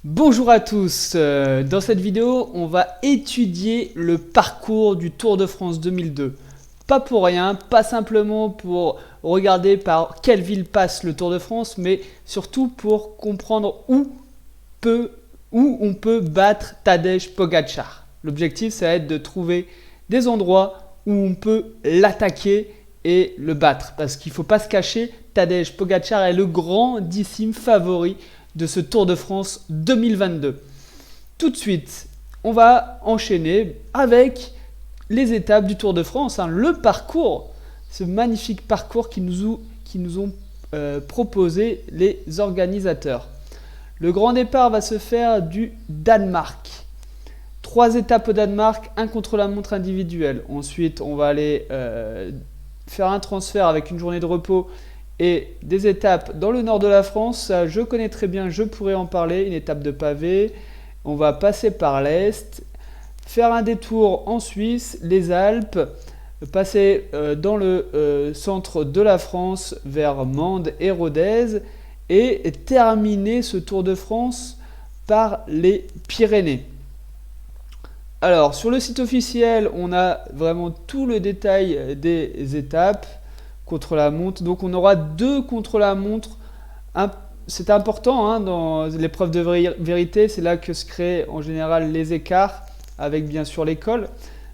Bonjour à tous, dans cette vidéo on va étudier le parcours du Tour de France 2002. Pas pour rien, pas simplement pour regarder par quelle ville passe le Tour de France, mais surtout pour comprendre où on peut battre Tadej Pogačar. L'objectif ça va être de trouver des endroits où on peut l'attaquer et le battre. Parce qu'il ne faut pas se cacher, Tadej Pogačar est le grandissime favori de ce Tour de France 2022. Tout de suite, on va enchaîner avec les étapes du Tour de France, le parcours, ce magnifique parcours qui nous ont proposé les organisateurs. Le grand départ va se faire du Danemark. 3 étapes au Danemark, un contre-la-montre individuel. Ensuite, on va aller faire un transfert avec une journée de repos et des étapes dans le nord de la France. Ça, je connais très bien, je pourrais en parler. Une étape de pavé. On va passer par l'Est, faire un détour en Suisse, les Alpes, passer dans le centre de la France vers Mende et Rodez et terminer ce Tour de France par les Pyrénées. Alors, sur le site officiel, on a vraiment tout le détail des étapes contre-la-montre. Donc, on aura 2 contre-la-montre. C'est important dans l'épreuve de vérité. C'est là que se créent en général les écarts, avec bien sûr l'école.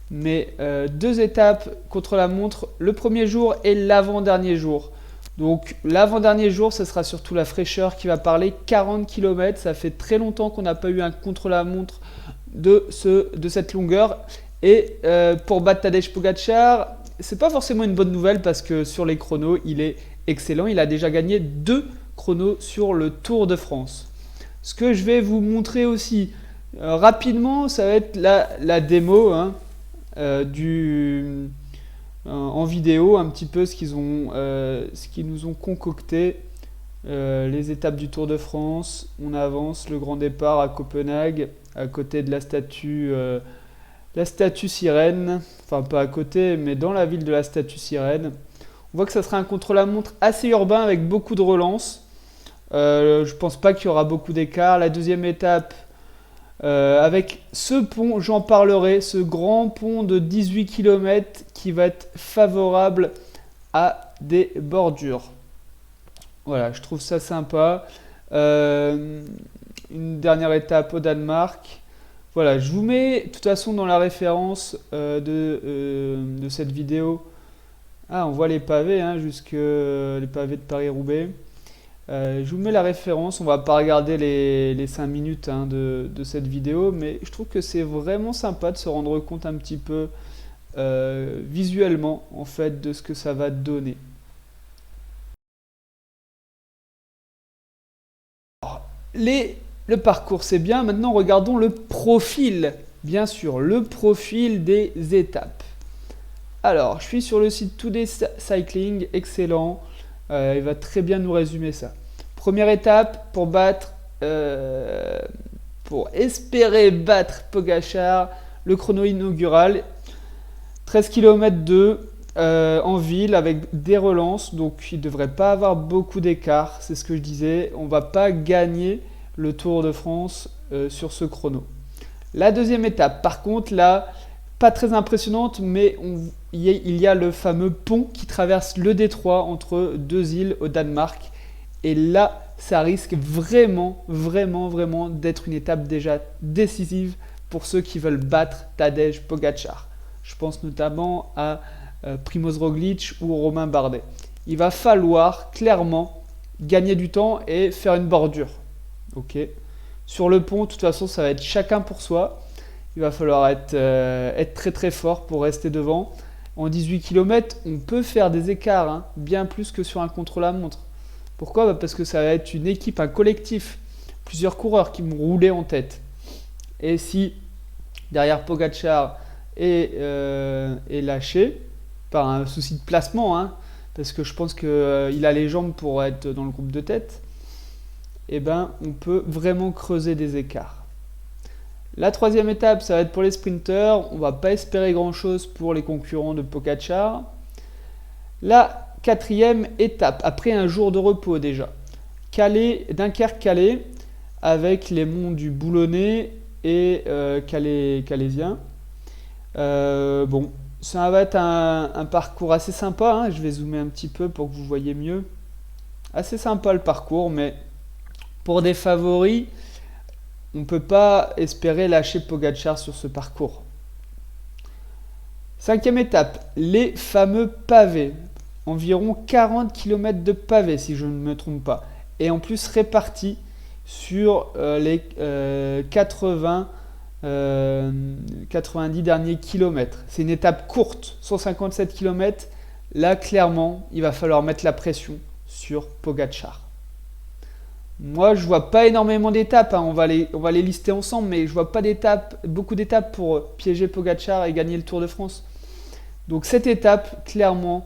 Mais 2 étapes contre-la-montre, le premier jour et l'avant-dernier jour. Donc, l'avant-dernier jour, ce sera surtout la fraîcheur qui va parler. 40 km, ça fait très longtemps qu'on n'a pas eu un contre-la-montre de cette longueur. Et pour battre Tadej Pogačar, c'est pas forcément une bonne nouvelle parce que sur les chronos, il est excellent. Il a déjà gagné 2 chronos sur le Tour de France. Ce que je vais vous montrer aussi rapidement, ça va être la démo en vidéo, un petit peu ce qu'ils nous ont concocté. Les étapes du Tour de France, on avance, le grand départ à Copenhague, à côté de la statue sirène, enfin pas à côté, mais dans la ville de la statue sirène. On voit que ça sera un contre-la-montre assez urbain avec beaucoup de relances. Je pense pas qu'il y aura beaucoup d'écart. La deuxième étape, avec ce pont, j'en parlerai, ce grand pont de 18 km qui va être favorable à des bordures. Voilà, je trouve ça sympa. Une dernière étape au Danemark. Voilà, je vous mets de toute façon dans la référence de cette vidéo. Ah, on voit les pavés, les pavés de Paris-Roubaix. Je vous mets la référence, on va pas regarder les 5 minutes de cette vidéo, mais je trouve que c'est vraiment sympa de se rendre compte un petit peu visuellement en fait de ce que ça va donner. Le parcours c'est bien, maintenant regardons le profil, bien sûr, le profil des étapes. Alors, je suis sur le site Today Cycling, excellent, il va très bien nous résumer ça. Première étape pour espérer battre Pogačar, le chrono inaugural, 13 km en ville avec des relances, donc il ne devrait pas avoir beaucoup d'écart, c'est ce que je disais, on ne va pas gagner le Tour de France sur ce chrono. La deuxième étape, par contre, là, pas très impressionnante, mais il y a le fameux pont qui traverse le détroit entre 2 îles au Danemark. Et là, ça risque vraiment d'être une étape déjà décisive pour ceux qui veulent battre Tadej Pogačar. Je pense notamment à Primož Roglič ou Romain Bardet. Il va falloir clairement gagner du temps et faire une bordure. Ok. Sur le pont, de toute façon, ça va être chacun pour soi. Il va falloir être très fort pour rester devant. En 18 km, on peut faire des écarts, bien plus que sur un contre-la-montre. Pourquoi ? Parce que ça va être une équipe, un collectif, plusieurs coureurs qui vont rouler en tête. Et si derrière Pogačar est lâché, par un souci de placement, parce que je pense qu'il a les jambes pour être dans le groupe de tête, eh ben, on peut vraiment creuser des écarts. La troisième étape, ça va être pour les sprinteurs. On ne va pas espérer grand-chose pour les concurrents de Pogačar. La quatrième étape, après un jour de repos déjà. Dunkerque-Calais, avec les monts du Boulonnais et Calaisien. Bon, ça va être un parcours assez sympa, hein. Je vais zoomer un petit peu pour que vous voyez mieux. Assez sympa le parcours, mais pour des favoris, on ne peut pas espérer lâcher Pogačar sur ce parcours. Cinquième étape, les fameux pavés. Environ 40 km de pavés, si je ne me trompe pas. Et en plus répartis sur les 90 derniers kilomètres. C'est une étape courte, 157 km. Là, clairement, il va falloir mettre la pression sur Pogačar. Moi, je vois pas énormément d'étapes, hein. On va les lister ensemble, mais je vois pas beaucoup d'étapes pour piéger Pogačar et gagner le Tour de France. Donc cette étape, clairement,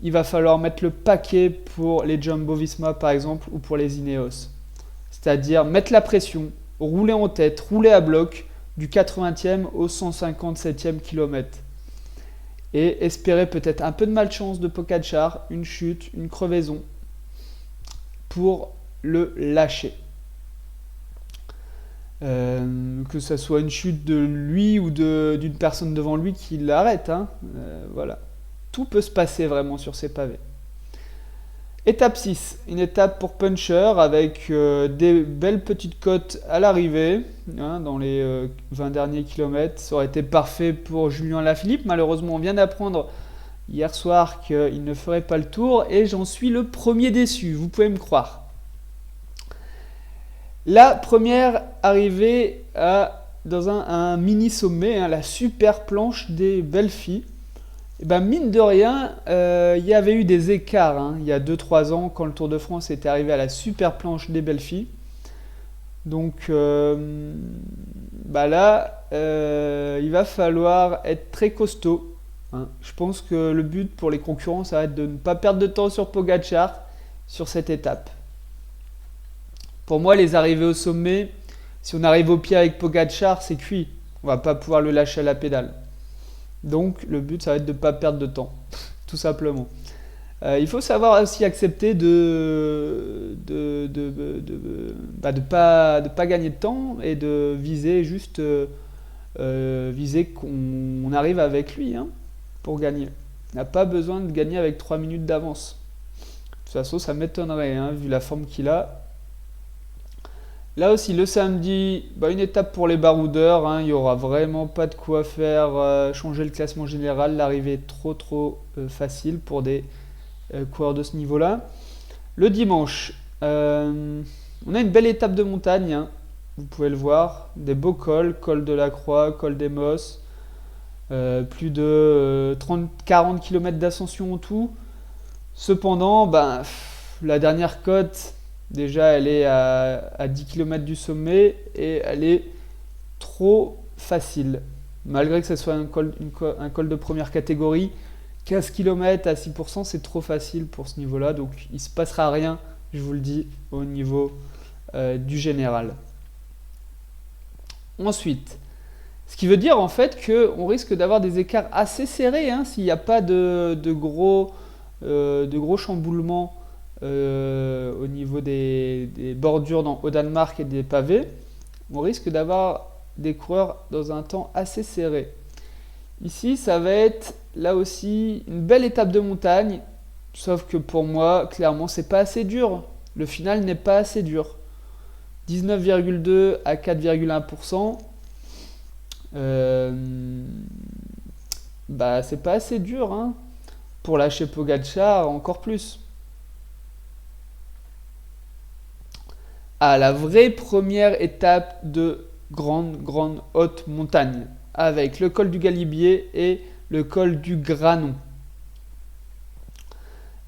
il va falloir mettre le paquet pour les Jumbo-Visma par exemple ou pour les Ineos. C'est-à-dire mettre la pression, rouler en tête, rouler à bloc du 80e au 157e kilomètre. Et espérer peut-être un peu de malchance de Pogačar, une chute, une crevaison pour le lâcher. Que ce soit une chute de lui ou d'une personne devant lui qui l'arrête, hein. Voilà. Tout peut se passer vraiment sur ces pavés. Étape 6, une étape pour puncher avec des belles petites côtes à l'arrivée, hein, dans les 20 derniers kilomètres. Ça aurait été parfait pour Julien Lafilippe. Malheureusement, on vient d'apprendre hier soir qu'il ne ferait pas le tour et j'en suis le premier déçu, vous pouvez me croire. La première arrivée dans un mini sommet, hein, la super planche des belles filles. Et ben, mine de rien, il y avait eu des écarts, hein, il y a 2-3 ans quand le Tour de France était arrivé à la super planche des belles filles. Donc là, il va falloir être très costaud, hein. Je pense que le but pour les concurrents, ça va être de ne pas perdre de temps sur Pogačar sur cette étape. Pour moi, les arrivées au sommet, si on arrive au pied avec Pogačar, c'est cuit. On va pas pouvoir le lâcher à la pédale. Donc, le but, ça va être de ne pas perdre de temps, tout simplement. Il faut savoir aussi accepter de pas gagner de temps et de viser juste viser qu'on arrive avec lui, hein, pour gagner. On n'a pas besoin de gagner avec 3 minutes d'avance. De toute façon, ça m'étonnerait, hein, vu la forme qu'il a. Là aussi, le samedi, une étape pour les baroudeurs, hein, il n'y aura vraiment pas de quoi faire changer le classement général. L'arrivée est trop facile pour des coureurs de ce niveau-là. Le dimanche, on a une belle étape de montagne, hein, vous pouvez le voir. Des beaux cols, col de la Croix, col des Mosses, plus de 30-40 km d'ascension en tout. Cependant, la dernière côte... Déjà, elle est à 10 km du sommet et elle est trop facile. Malgré que ce soit un col de première catégorie, 15 km à 6%, c'est trop facile pour ce niveau-là. Donc, il ne se passera rien, je vous le dis, au niveau du général. Ensuite, ce qui veut dire en fait qu'on risque d'avoir des écarts assez serrés, hein, s'il n'y a pas de gros chamboulements au niveau des bordures au Danemark et des pavés, on risque d'avoir des coureurs dans un temps assez serré. Ici, ça va être là aussi une belle étape de montagne, sauf que pour moi, clairement, c'est pas assez dur. Le final n'est pas assez dur. 19,2 à 4,1%. C'est pas assez dur, hein, pour lâcher Pogačar encore plus. À la vraie première étape de grande haute montagne, avec le col du Galibier et le col du Granon.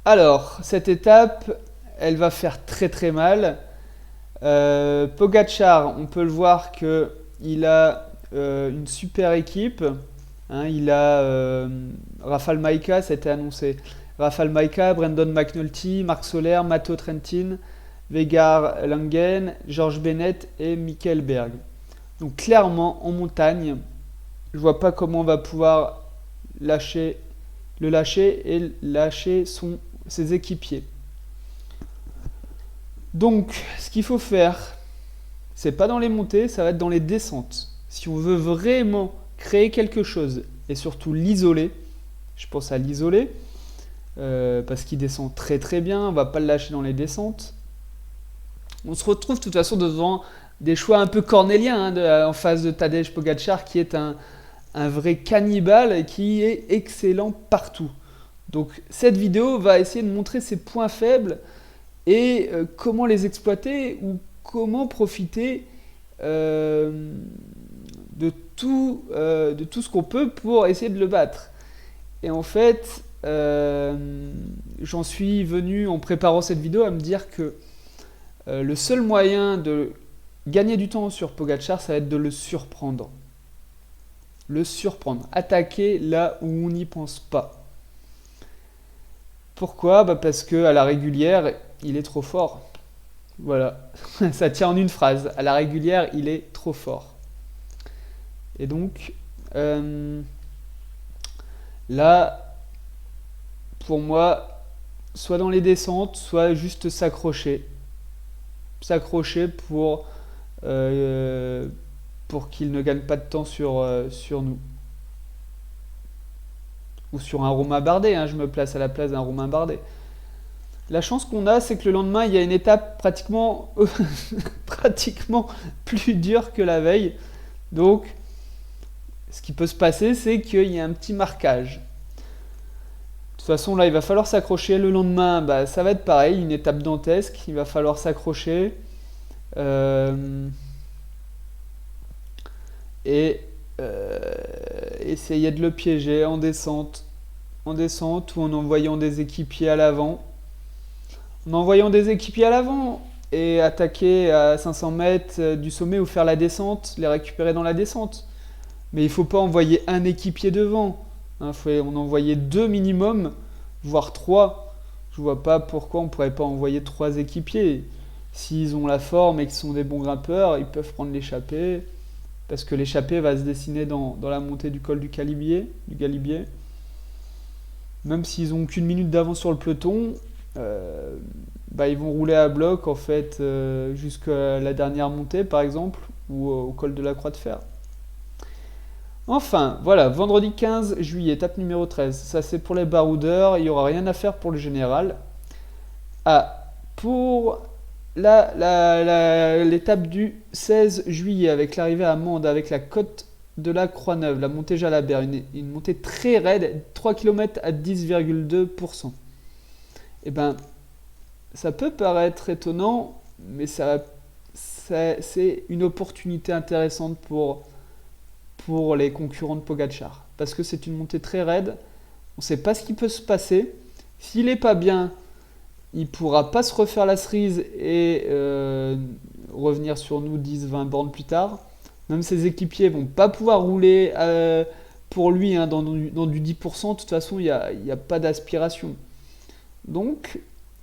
Alors, cette étape, elle va faire très mal. Pogačar, on peut le voir qu'il a une super équipe, hein, il a Rafał Majka, ça a été annoncé. Rafał Majka, Brandon McNulty, Marc Soler, Matteo Trentin, Vegard Langen, George Bennett et Michael Berg. Donc clairement, en montagne, je ne vois pas comment on va pouvoir le lâcher et lâcher ses équipiers. Donc, ce qu'il faut faire, c'est pas dans les montées, ça va être dans les descentes. Si on veut vraiment créer quelque chose et surtout l'isoler, je pense à l'isoler, parce qu'il descend très très bien, on va pas le lâcher dans les descentes. On se retrouve de toute façon devant des choix un peu cornéliens en face de Tadej Pogačar qui est un vrai cannibale et qui est excellent partout. Donc cette vidéo va essayer de montrer ses points faibles et comment les exploiter ou comment profiter de tout ce qu'on peut pour essayer de le battre. Et en fait, j'en suis venu en préparant cette vidéo à me dire que le seul moyen de gagner du temps sur Pogačar, ça va être de le surprendre. Le surprendre, attaquer là où on n'y pense pas. Pourquoi ? Parce qu'à la régulière, il est trop fort. Voilà, ça tient en une phrase. À la régulière, il est trop fort. Et donc, là, pour moi, soit dans les descentes, soit juste s'accrocher. S'accrocher pour qu'il ne gagne pas de temps sur nous. Ou sur un Romain Bardet, je me place à la place d'un Romain Bardet. La chance qu'on a, c'est que le lendemain, il y a une étape pratiquement plus dure que la veille. Donc, ce qui peut se passer, c'est qu'il y a un petit marquage. De toute façon, là, il va falloir s'accrocher. Le lendemain, ça va être pareil, une étape dantesque. Il va falloir s'accrocher. Essayer de le piéger en descente ou en envoyant des équipiers à l'avant. Et attaquer à 500 mètres du sommet ou faire la descente, les récupérer dans la descente. Mais il ne faut pas envoyer un équipier devant. Il faut en envoyer 2 minimum, voire 3. Je ne vois pas pourquoi on ne pourrait pas envoyer 3 équipiers. S'ils ont la forme et qu'ils sont des bons grimpeurs, ils peuvent prendre l'échappée. Parce que l'échappée va se dessiner dans la montée du col du Galibier. Même s'ils n'ont qu'une minute d'avance sur le peloton, ils vont rouler à bloc en fait jusqu'à la dernière montée par exemple, ou au col de la Croix de Fer. Enfin, voilà, vendredi 15 juillet, étape numéro 13. Ça c'est pour les baroudeurs, il n'y aura rien à faire pour le général. Pour l'étape du 16 juillet avec l'arrivée à Mende, avec la côte de la Croix-Neuve, la montée Jalabert, une montée très raide, 3 km à 10,2%. Et ça peut paraître étonnant, mais c'est une opportunité intéressante pour les concurrents de Pogačar. Parce que c'est une montée très raide, on ne sait pas ce qui peut se passer. S'il n'est pas bien, il ne pourra pas se refaire la cerise et revenir sur nous 10-20 bornes plus tard. Même ses équipiers ne vont pas pouvoir rouler pour lui dans du 10%. De toute façon, il n'y a pas d'aspiration. Donc,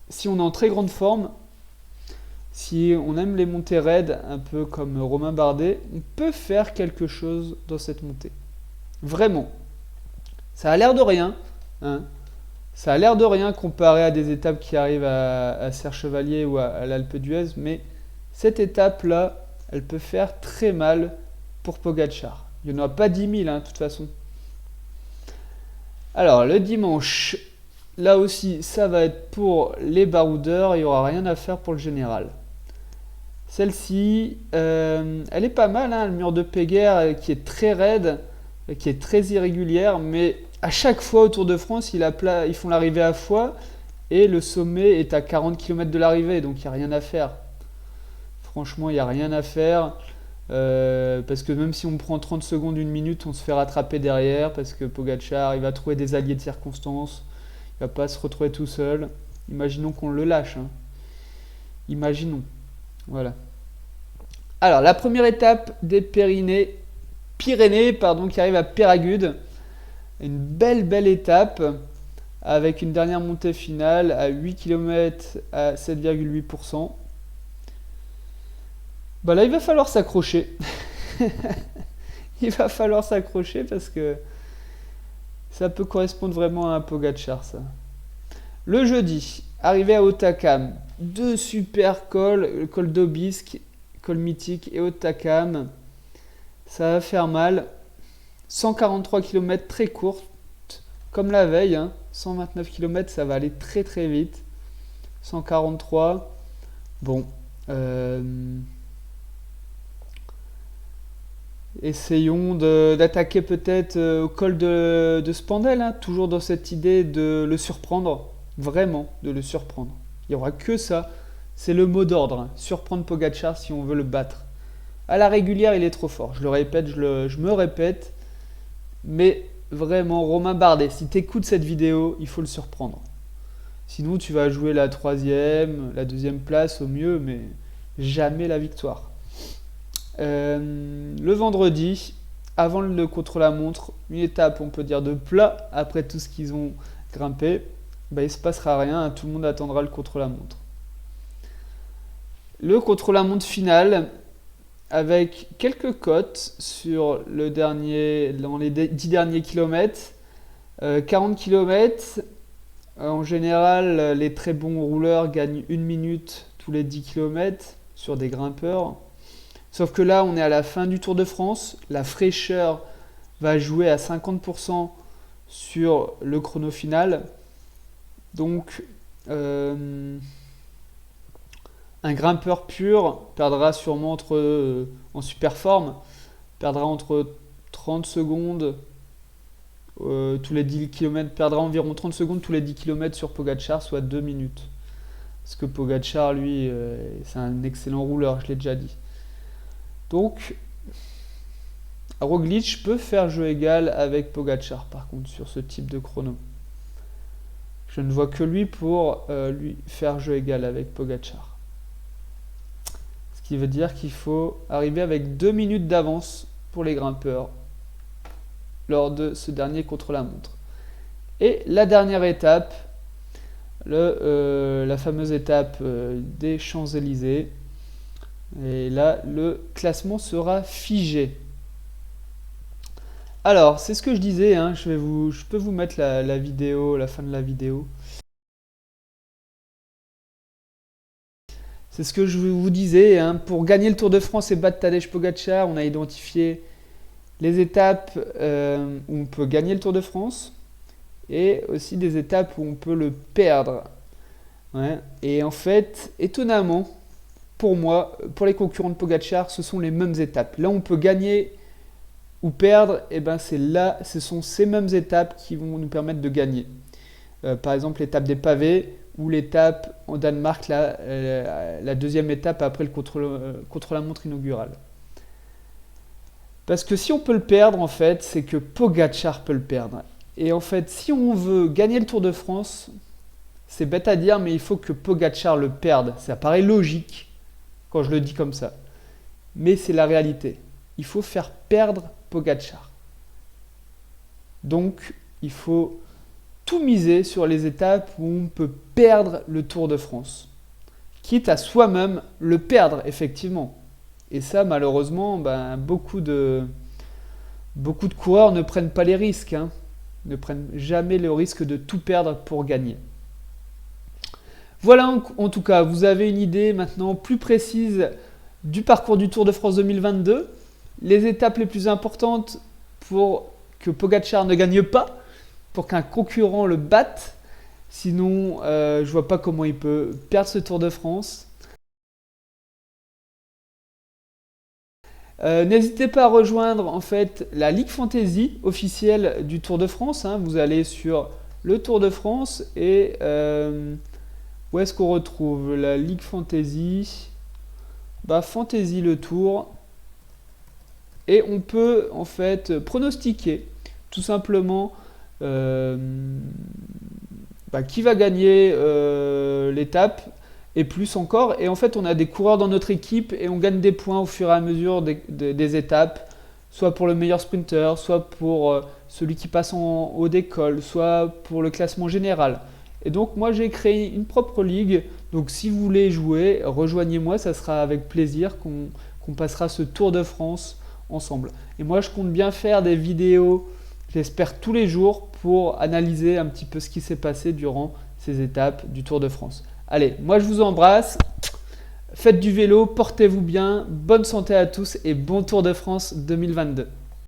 si on est en très grande forme, si on aime les montées raides, un peu comme Romain Bardet, on peut faire quelque chose dans cette montée. Vraiment. Ça a l'air de rien. Ça a l'air de rien comparé à des étapes qui arrivent à Serre-Chevalier ou à l'Alpe d'Huez, mais cette étape-là, elle peut faire très mal pour Pogačar. Il n'y en a pas 10 000, de toute façon. Alors, le dimanche, là aussi, ça va être pour les baroudeurs, il n'y aura rien à faire pour le général. Celle-ci, elle est pas mal, le mur de Péguerre qui est très raide, qui est très irrégulière, mais à chaque fois au Tour de France, ils font l'arrivée à Foix et le sommet est à 40 km de l'arrivée, donc il n'y a rien à faire. Franchement, il n'y a rien à faire, parce que même si on prend 30 secondes, 1 minute, on se fait rattraper derrière, parce que Pogačar, il va trouver des alliés de circonstance, il ne va pas se retrouver tout seul. Imaginons qu'on le lâche. Imaginons. Voilà. Alors, la première étape des Pyrénées, qui arrive à Péragude. Une belle étape, avec une dernière montée finale à 8 km à 7,8%. Là, il va falloir s'accrocher. Il va falloir s'accrocher parce que ça peut correspondre vraiment à un Pogačar, ça. Le jeudi, arrivé à Hautacam, 2 super cols, le col d'Aubisque, col mythique et Haute-Takam. Ça va faire mal. 143 km très courte, comme la veille. 129 km, ça va aller très très vite. 143. Bon. Essayons d'attaquer peut-être au col de Spandel. Toujours dans cette idée de le surprendre. Vraiment, de le surprendre. Il n'y aura que ça. C'est le mot d'ordre. Surprendre Pogačar si on veut le battre. À la régulière, il est trop fort. Je le répète, je me répète. Mais vraiment, Romain Bardet, si tu écoutes cette vidéo, il faut le surprendre. Sinon, tu vas jouer la 3e, la 2e place au mieux, mais jamais la victoire. Le vendredi, avant le contre-la-montre, une étape, on peut dire, de plat, après tout ce qu'ils ont grimpé, il ne se passera rien, tout le monde attendra le contre-la-montre. Le contre-la-montre final, avec quelques cotes sur dans les 10 derniers kilomètres, 40 km. En général, les très bons rouleurs gagnent 1 minute tous les 10 km sur des grimpeurs. Sauf que là, on est à la fin du Tour de France. La fraîcheur va jouer à 50% sur le chrono final. Donc, un grimpeur pur perdra sûrement en super forme, perdra entre 30 secondes tous les 10 km, perdra environ 30 secondes tous les 10 km sur Pogačar, soit 2 minutes. Parce que Pogačar, lui, c'est un excellent rouleur, je l'ai déjà dit. Donc, Roglic peut faire jeu égal avec Pogačar, par contre, sur ce type de chrono. Je ne vois que lui pour lui faire jeu égal avec Pogačar. Ce qui veut dire qu'il faut arriver avec 2 minutes d'avance pour les grimpeurs lors de ce dernier contre-la-montre. Et la dernière étape, la fameuse étape des Champs-Élysées. Et là, le classement sera figé. Alors, c'est ce que je disais, je peux vous mettre la vidéo, la fin de la vidéo. C'est ce que je vous disais, pour gagner le Tour de France et battre Tadej Pogačar, on a identifié les étapes où on peut gagner le Tour de France et aussi des étapes où on peut le perdre. Ouais. Et en fait, étonnamment, pour moi, pour les concurrents de Pogačar, ce sont les mêmes étapes. Là, on peut gagner ou perdre, et ce sont ces mêmes étapes qui vont nous permettre de gagner. Par exemple, l'étape des pavés ou l'étape en Danemark, la deuxième étape après le contre-la-montre inaugural. Parce que si on peut le perdre, en fait, c'est que Pogačar peut le perdre. Et en fait, si on veut gagner le Tour de France, c'est bête à dire, mais il faut que Pogačar le perde. Ça paraît logique quand je le dis comme ça. Mais c'est la réalité. Il faut faire perdre Pogačar. Donc, il faut tout miser sur les étapes où on peut perdre le Tour de France. Quitte à soi-même le perdre, effectivement. Et ça, malheureusement, beaucoup de coureurs ne prennent pas les risques. Ne prennent jamais le risque de tout perdre pour gagner. Voilà, en tout cas, vous avez une idée maintenant plus précise du parcours du Tour de France 2022. Les étapes les plus importantes pour que Pogačar ne gagne pas, pour qu'un concurrent le batte. Sinon, je ne vois pas comment il peut perdre ce Tour de France. N'hésitez pas à rejoindre en fait la Ligue Fantasy officielle du Tour de France. Vous allez sur le Tour de France et où est-ce qu'on retrouve la Ligue Fantasy? Fantasy le Tour. Et on peut en fait pronostiquer tout simplement qui va gagner l'étape. Et plus encore, et en fait on a des coureurs dans notre équipe et on gagne des points au fur et à mesure des étapes, soit pour le meilleur sprinter, soit pour celui qui passe en haut d'école, soit pour le classement général. Et donc moi j'ai créé une propre ligue, donc si vous voulez jouer, rejoignez-moi, ça sera avec plaisir qu'on passera ce Tour de France ensemble. Et moi je compte bien faire des vidéos, j'espère tous les jours, pour analyser un petit peu ce qui s'est passé durant ces étapes du Tour de France. Allez, moi je vous embrasse, Faites du vélo, portez-vous bien, bonne santé à tous et bon Tour de France 2022.